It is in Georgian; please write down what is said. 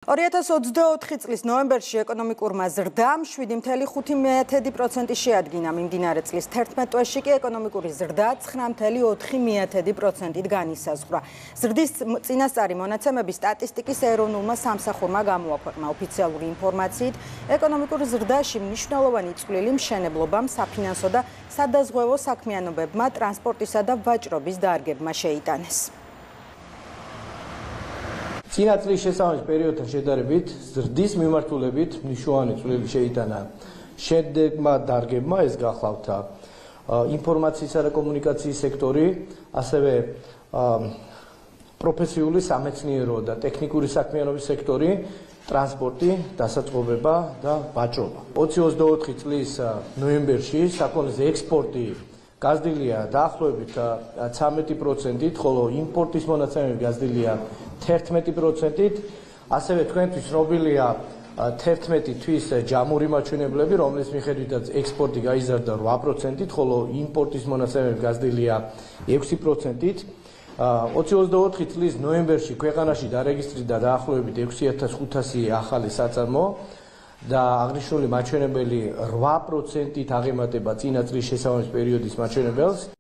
2024 წლის ნოემბერში ეკონომიკურმა ზრდამ 7.5% შეადგინა. მიმდინარე წლის 11 თვეში კი ეკონომიკური ზრდა 9.4%-ით განისაზღვრა. ზრდის წინასწარი მონაცემები სტატისტიკის ეროვნულმა სამსახურმა გამოაქვეყნა. ოფიციალური ინფორმაციით, ეკონომიკური ზრდაში მნიშვნელოვანი წვლილი მშენებლობამ, საფინანსო და სადაზღვევო საქმიანობებმა, ტრანსპორტისა და ვაჭრობის დარგებმა შეიტანეს. წინა წლის შესაბამის პერიოდთან შედარებით ზრდის მიმართულებით მნიშვნელოვანი წვლილი შეიტანა შედეგმა დარგებმა, ეს გახლავთ ინფორმაციისა და კომუნიკაციის სექტორი, ასევე პროფესიული სამეცნიერო და ტექნიკური საქმიანობის სექტორი, ტრანსპორტი, დასაწყობება და ვაჭრობა. 2024 წლის ნოემბერში საქონლის ექსპორტი გაზრდილია დაახლოებით 13%-ით, ხოლო იმპორტის მონაცემები გაზრდილია 11%-ით. ასევე თქვენთვის ცნობილია 11 თვის ჯამური მაჩვენებლები, რომლის მიხედვითაც ექსპორტი გაიზარდა 8%-ით, ხოლო იმპორტის მონაცემები გაზრდილია 6%-ით. 2024 წლის ნოემბერში ქვეყანაში დარეგისტრირდა დაახლოებით 6500 ახალი საწარმო და აღნიშნული მაჩვენებელი 8%-ით აღემატება წინა წლის შესაბამის პერიოდის მაჩვენებელს.